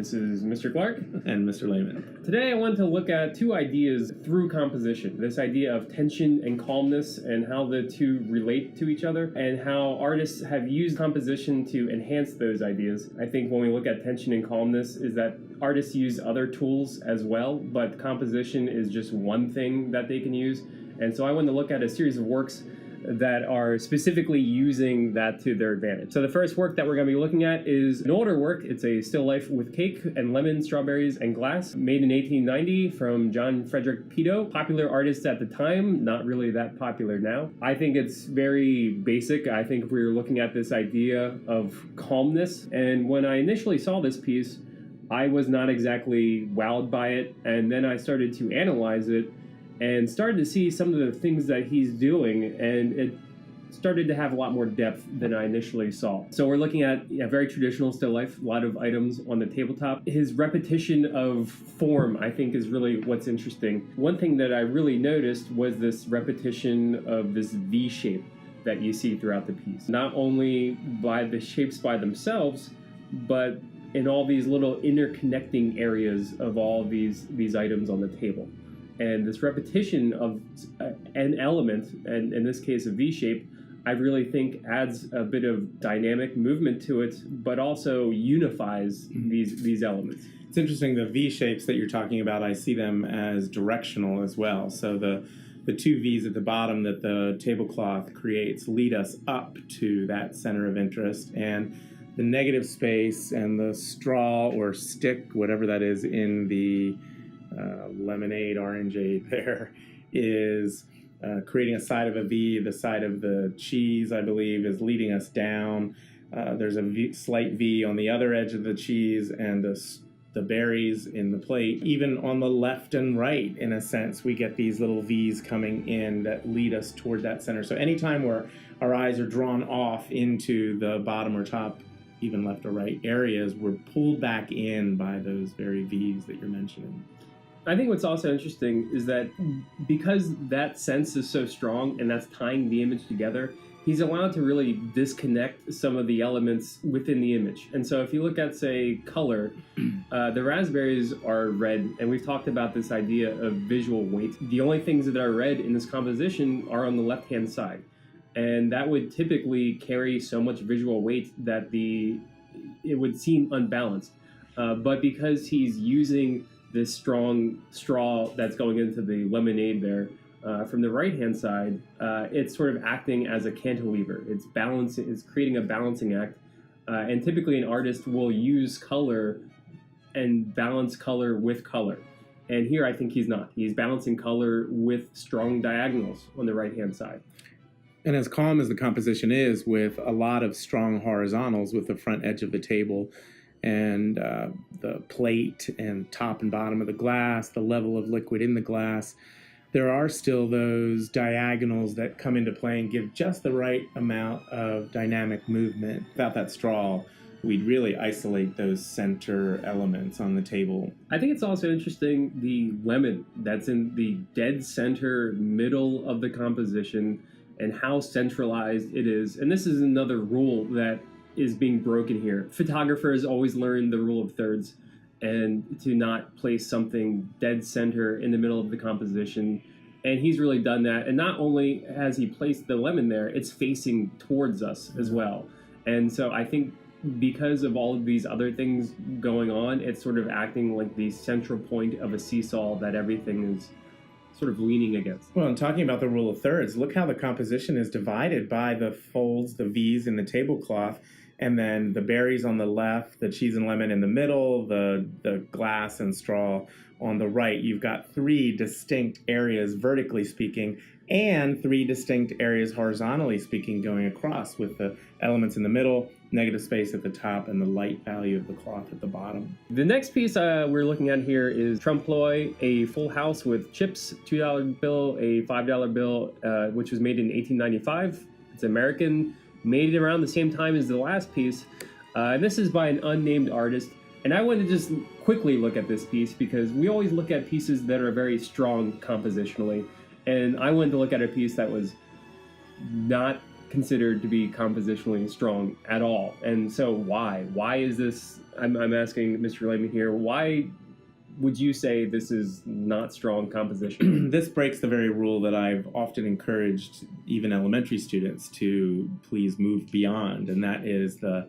This is Mr. Clark. And Mr. Lehman. Today I want to look at two ideas through composition. This idea of tension and calmness and how the two relate to each other and how artists have used composition to enhance those ideas. I think when we look at tension and calmness is that artists use other tools as well, but composition is just one thing that they can use. And so I want to look at a series of works that are specifically using that to their advantage. So the first work that we're going to be looking at is an older work. It's a still life with cake and lemon, strawberries, and glass, made in 1890 from John Frederick Peto. Popular artist at the time, not really that popular now. I think it's very basic. I think we're looking at this idea of calmness. And when I initially saw this piece, I was not exactly wowed by it. And then I started to analyze it and started to see some of the things that he's doing, and it started to have a lot more depth than I initially saw. So we're looking at a very traditional still life, a lot of items on the tabletop. His repetition of form, I think, is really what's interesting. One thing that I really noticed was this repetition of this V shape that you see throughout the piece. Not only by the shapes by themselves, but in all these little interconnecting areas of all these items on the table. And this repetition of an element, and in this case a V shape, I really think adds a bit of dynamic movement to it, but also unifies these elements. It's interesting, the V shapes that you're talking about, I see them as directional as well. So the two V's at the bottom that the tablecloth creates lead us up to that center of interest, and the negative space and the straw or stick, whatever that is in the lemonade, orangeade there, is creating a side of a V. The side of the cheese, I believe, is leading us down. There's a slight V on the other edge of the cheese, and the berries in the plate. Even on the left and right, in a sense, we get these little V's coming in that lead us toward that center. So anytime where our eyes are drawn off into the bottom or top, even left or right areas, we're pulled back in by those very V's that you're mentioning. I think what's also interesting is that because that sense is so strong and that's tying the image together, he's allowed to really disconnect some of the elements within the image. And so if you look at, say, color, the raspberries are red, and we've talked about this idea of visual weight. The only things that are red in this composition are on the left-hand side. And that would typically carry so much visual weight that it would seem unbalanced. But because he's using this strong straw that's going into the lemonade there, from the right-hand side, it's sort of acting as a cantilever. It's balancing, it's creating a balancing act. And typically an artist will use color and balance color with color. And here I think he's not. He's balancing color with strong diagonals on the right-hand side. And as calm as the composition is, with a lot of strong horizontals with the front edge of the table, and the plate and top and bottom of the glass, the level of liquid in the glass, there are still those diagonals that come into play and give just the right amount of dynamic movement. Without that straw, we'd really isolate those center elements on the table. I think it's also interesting the lemon that's in the dead center middle of the composition and how centralized it is. And this is another rule that is being broken here. Photographers always learn the rule of thirds and to not place something dead center in the middle of the composition. And he's really done that. And not only has he placed the lemon there, it's facing towards us as well. And so I think because of all of these other things going on, it's sort of acting like the central point of a seesaw that everything is sort of leaning against. Well, and talking about the rule of thirds, look how the composition is divided by the folds, the V's in the tablecloth, and then the berries on the left, the cheese and lemon in the middle, the glass and straw on the right. You've got three distinct areas, vertically speaking, and three distinct areas, horizontally speaking, going across, with the elements in the middle, negative space at the top, and the light value of the cloth at the bottom. The next piece we're looking at here is Trompe-l'oeil, a full house with chips, $2 bill, a $5 bill, which was made in 1895. It's American, made around the same time as the last piece. And this is by an unnamed artist. And I wanted to just quickly look at this piece because we always look at pieces that are very strong compositionally. And I wanted to look at a piece that was not considered to be compositionally strong at all. And so why? Why is this? I'm asking Mr. Lehman here, why would you say this is not strong composition? This breaks the very rule that I've often encouraged even elementary students to please move beyond, and that is the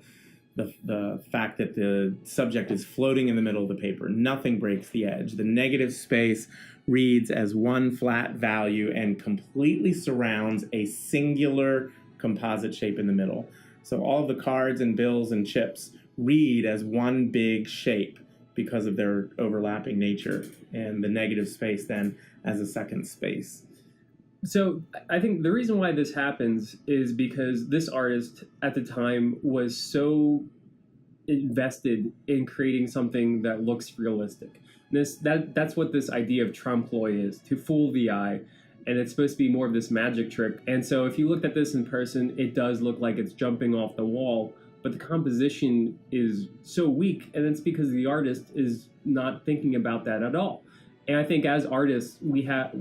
fact that the subject is floating in the middle of the paper. Nothing breaks the edge. The negative space reads as one flat value and completely surrounds a singular composite shape in the middle. So all of the cards and bills and chips read as one big shape because of their overlapping nature, and the negative space then as a second space. So I think the reason why this happens is because this artist at the time was so invested in creating something that looks realistic. That's what this idea of trompe-l'oeil is, to fool the eye, and it's supposed to be more of this magic trick. And so if you looked at this in person, it does look like it's jumping off the wall, but the composition is so weak, and it's because the artist is not thinking about that at all. And I think as artists,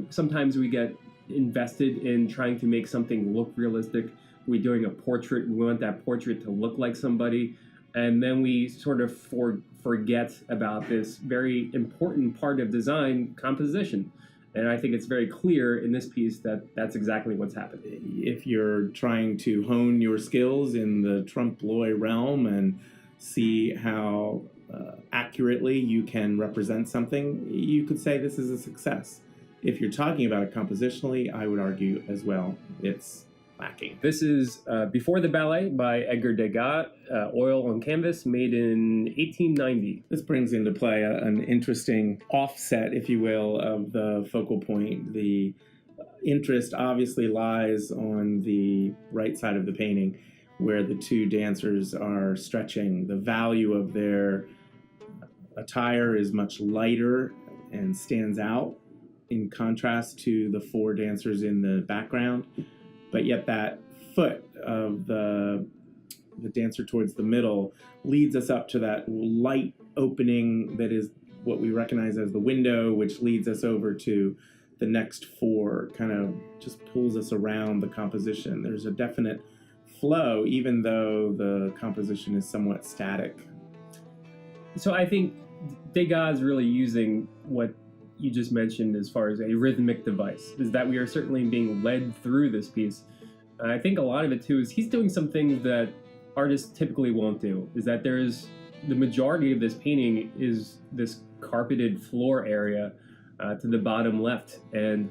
sometimes we get invested in trying to make something look realistic. We're doing a portrait, we want that portrait to look like somebody, and then we sort of forget about this very important part of design, composition. And I think it's very clear in this piece that that's exactly what's happened. If you're trying to hone your skills in the trompe-l'oeil realm and see how accurately you can represent something, you could say this is a success. If you're talking about it compositionally, I would argue as well it's lacking. This is Before the Ballet by Edgar Degas, oil on canvas, made in 1890. This brings into play an interesting offset, if you will, of the focal point. The interest obviously lies on the right side of the painting, where the two dancers are stretching. The value of their attire is much lighter and stands out in contrast to the four dancers in the background. But yet that foot of the dancer towards the middle leads us up to that light opening that is what we recognize as the window, which leads us over to the next four, kind of just pulls us around the composition. There's a definite flow, even though the composition is somewhat static. So I think Degas is really using what you just mentioned as far as a rhythmic device, is that we are certainly being led through this piece. I think a lot of it too is he's doing some things that artists typically won't do, is that there's the majority of this painting is this carpeted floor area to the bottom left, and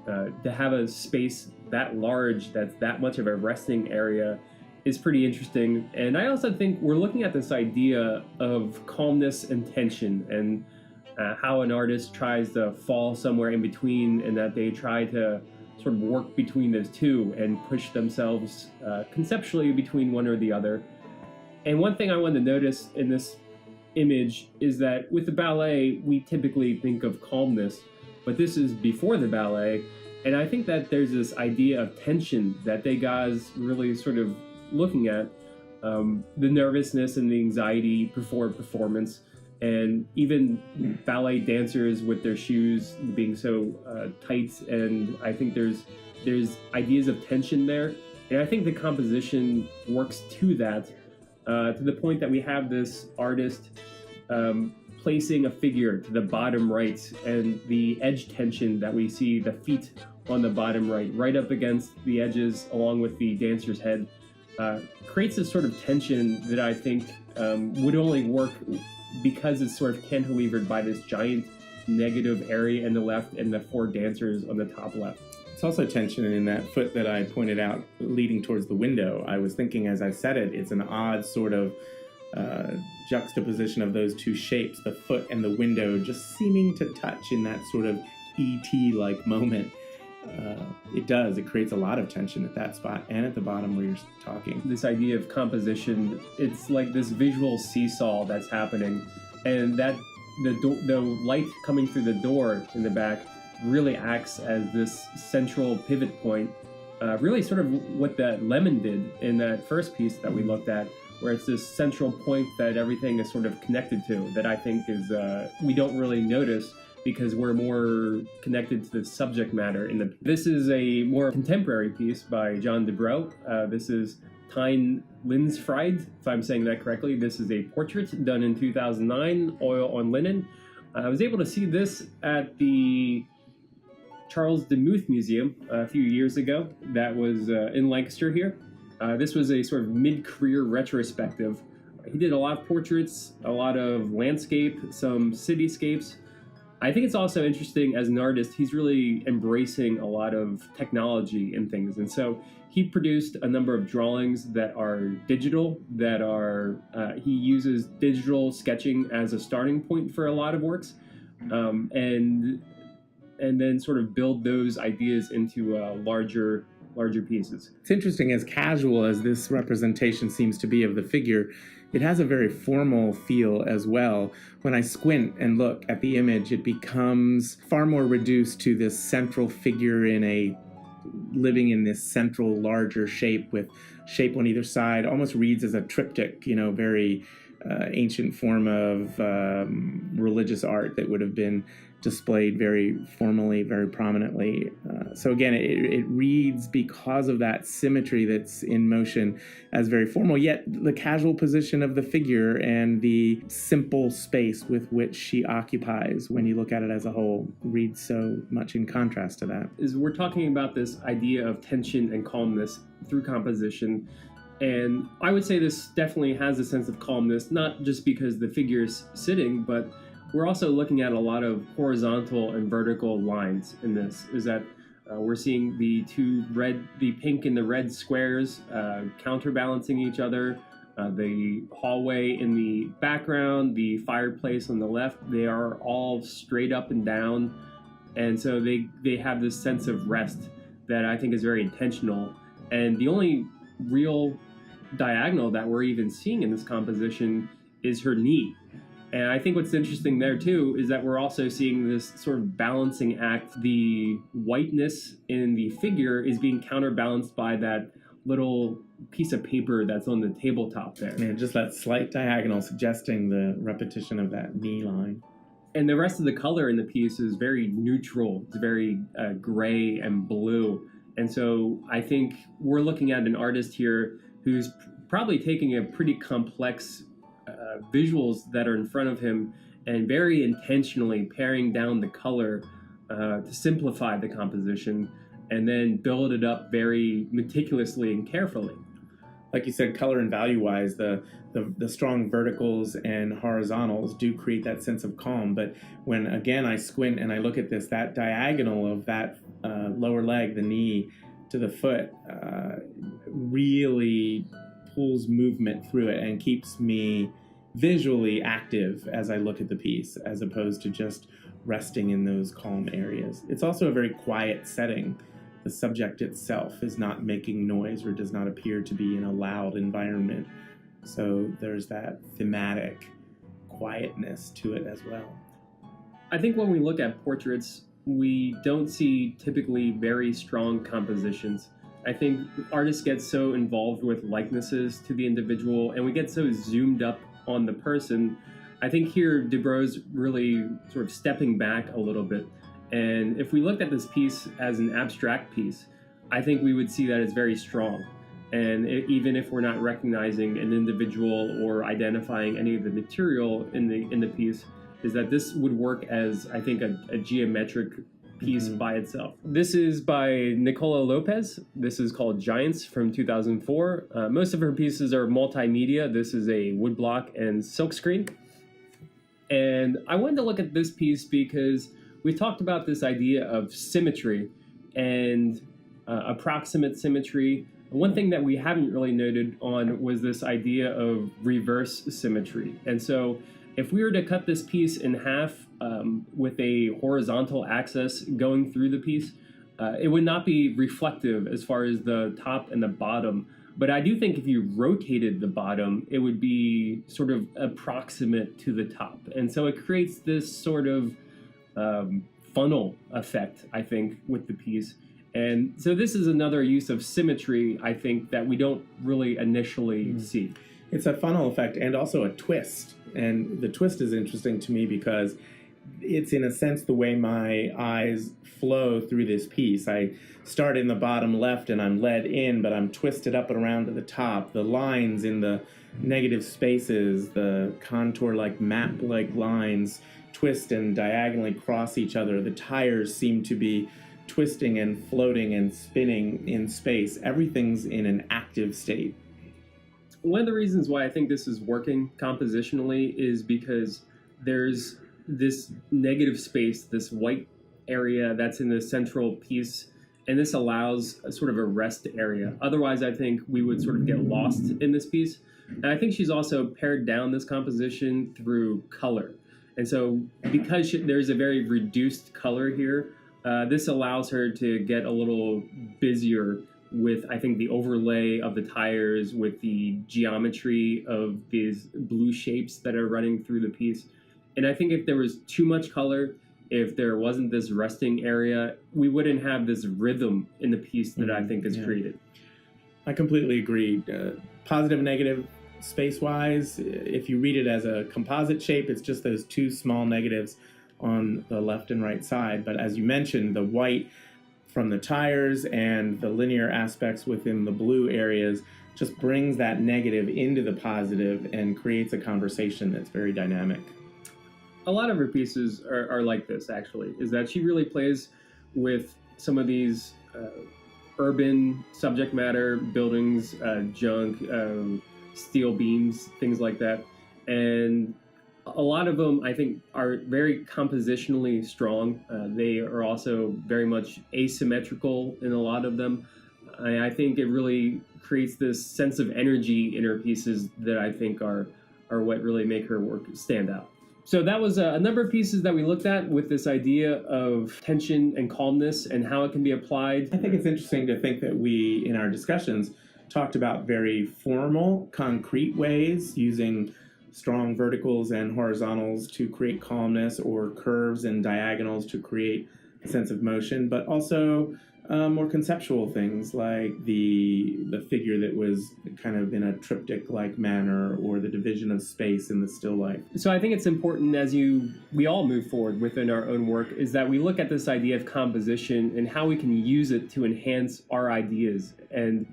to have a space that large that's that much of a resting area is pretty interesting. And I also think we're looking at this idea of calmness and tension, and how an artist tries to fall somewhere in between, and that they try to sort of work between those two and push themselves conceptually between one or the other. And one thing I wanted to notice in this image is that with the ballet, we typically think of calmness, but this is before the ballet. And I think that there's this idea of tension that Degas really sort of looking at, the nervousness and the anxiety before performance. And even ballet dancers with their shoes being so tight, and I think there's ideas of tension there, and I think the composition works to that, to the point that we have this artist placing a figure to the bottom right, and the edge tension that we see, the feet on the bottom right up against the edges along with the dancer's head, creates this sort of tension that I think would only work because it's sort of cantilevered by this giant negative area in the left and the four dancers on the top left. It's also tension in that foot that I pointed out leading towards the window. I was thinking as I said it, it's an odd sort of juxtaposition of those two shapes, the foot and the window, just seeming to touch in that sort of E.T.-like moment. It creates a lot of tension at that spot and at the bottom where you're talking. This idea of composition, it's like this visual seesaw that's happening, and that the light coming through the door in the back really acts as this central pivot point, really sort of what that lemon did in that first piece that we looked at, where it's this central point that everything is sort of connected to, that I think is we don't really notice because we're more connected to the subject matter. This is a more contemporary piece by John Dubrow. This is Tine Linsfried, if I'm saying that correctly. This is a portrait done in 2009, oil on linen. I was able to see this at the Charles Demuth Museum a few years ago. That was in Lancaster here. This was a sort of mid-career retrospective. He did a lot of portraits, a lot of landscape, some cityscapes. I think it's also interesting as an artist, he's really embracing a lot of technology and things. And so he produced a number of drawings that are digital, he uses digital sketching as a starting point for a lot of works, and then sort of build those ideas into larger pieces. It's interesting, as casual as this representation seems to be of the figure, it has a very formal feel as well. When I squint and look at the image, it becomes far more reduced to this central figure living in this central larger shape with shape on either side, almost reads as a triptych, very ancient form of religious art that would have been displayed very formally, very prominently. So again, it reads, because of that symmetry that's in motion, as very formal, yet the casual position of the figure and the simple space with which she occupies, when you look at it as a whole, reads so much in contrast to that. We're talking about this idea of tension and calmness through composition. And I would say this definitely has a sense of calmness, not just because the figure is sitting, but we're also looking at a lot of horizontal and vertical lines in this. We're seeing the pink and the red squares counterbalancing each other. The hallway in the background, the fireplace on the left, they are all straight up and down. And so they have this sense of rest that I think is very intentional. And the only real diagonal that we're even seeing in this composition is her knee. And I think what's interesting there too is that we're also seeing this sort of balancing act. The whiteness in the figure is being counterbalanced by that little piece of paper that's on the tabletop there. Yeah, just that slight diagonal suggesting the repetition of that knee line. And the rest of the color in the piece is very neutral. It's very gray and blue. And so I think we're looking at an artist here who's probably taking a pretty complex visuals that are in front of him and very intentionally paring down the color to simplify the composition and then build it up very meticulously and carefully. Like you said, color and value-wise, the strong verticals and horizontals do create that sense of calm. But when, again, I squint and I look at this, that diagonal of that lower leg, the knee to the foot, really pulls movement through it and keeps me visually active as I look at the piece, as opposed to just resting in those calm areas. It's also a very quiet setting. The subject itself is not making noise or does not appear to be in a loud environment. So there's that thematic quietness to it as well. I think when we look at portraits, we don't see typically very strong compositions. I think artists get so involved with likenesses to the individual and we get so zoomed up on the person. I think here Dubrow's really sort of stepping back a little bit. And if we looked at this piece as an abstract piece, I think we would see that it's very strong. And even if we're not recognizing an individual or identifying any of the material in the piece, is that this would work as, I think, a geometric piece by itself. This is by Nicola Lopez. This is called Giants from 2004. Most of her pieces are multimedia. This is a woodblock and silkscreen. And I wanted to look at this piece because we talked about this idea of symmetry and approximate symmetry. One thing that we haven't really noted on was this idea of reverse symmetry. And so if we were to cut this piece in half with a horizontal axis going through the piece, it would not be reflective as far as the top and the bottom. But I do think if you rotated the bottom, it would be sort of approximate to the top. And so it creates this sort of funnel effect, I think, with the piece. And so this is another use of symmetry, I think, that we don't really initially see. It's a funnel effect and also a twist. And the twist is interesting to me because it's in a sense the way my eyes flow through this piece. I start in the bottom left and I'm led in, but I'm twisted up and around to the top. The lines in the negative spaces, the contour-like map-like lines twist and diagonally cross each other. The tires seem to be twisting and floating and spinning in space. Everything's in an active state. One of the reasons why I think this is working compositionally is because there's this negative space, this white area that's in the central piece, and this allows a sort of a rest area. Otherwise, I think we would sort of get lost in this piece. And I think she's also pared down this composition through color. And so because there's a very reduced color here, this allows her to get a little busier with, I think, the overlay of the tires, with the geometry of these blue shapes that are running through the piece. And I think if there was too much color, if there wasn't this resting area, we wouldn't have this rhythm in the piece that I think is created. I completely agree. Positive, negative, space-wise, if you read it as a composite shape, it's just those two small negatives on the left and right side. But as you mentioned, the white from the tires and the linear aspects within the blue areas just brings that negative into the positive and creates a conversation that's very dynamic. A lot of her pieces are like this, actually, is that she really plays with some of these urban subject matter, buildings, junk, steel beams, things like that. And a lot of them, I think, are very compositionally strong. They are also very much asymmetrical in a lot of them. I think it really creates this sense of energy in her pieces that I think are what really make her work stand out. So that was a number of pieces that we looked at with this idea of tension and calmness and how it can be applied. I think it's interesting to think that we, in our discussions, talked about very formal, concrete ways using strong verticals and horizontals to create calmness, or curves and diagonals to create a sense of motion, but also more conceptual things like the figure that was kind of in a triptych-like manner, or the division of space in the still life. So I think it's important, as we all move forward within our own work, is that we look at this idea of composition and how we can use it to enhance our ideas, and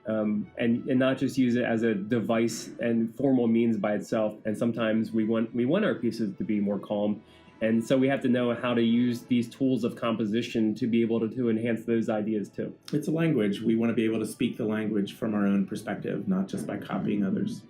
not just use it as a device and formal means by itself. And sometimes we want our pieces to be more calm. And so we have to know how to use these tools of composition to be able to enhance those ideas too. It's a language. We want to be able to speak the language from our own perspective, not just by copying others.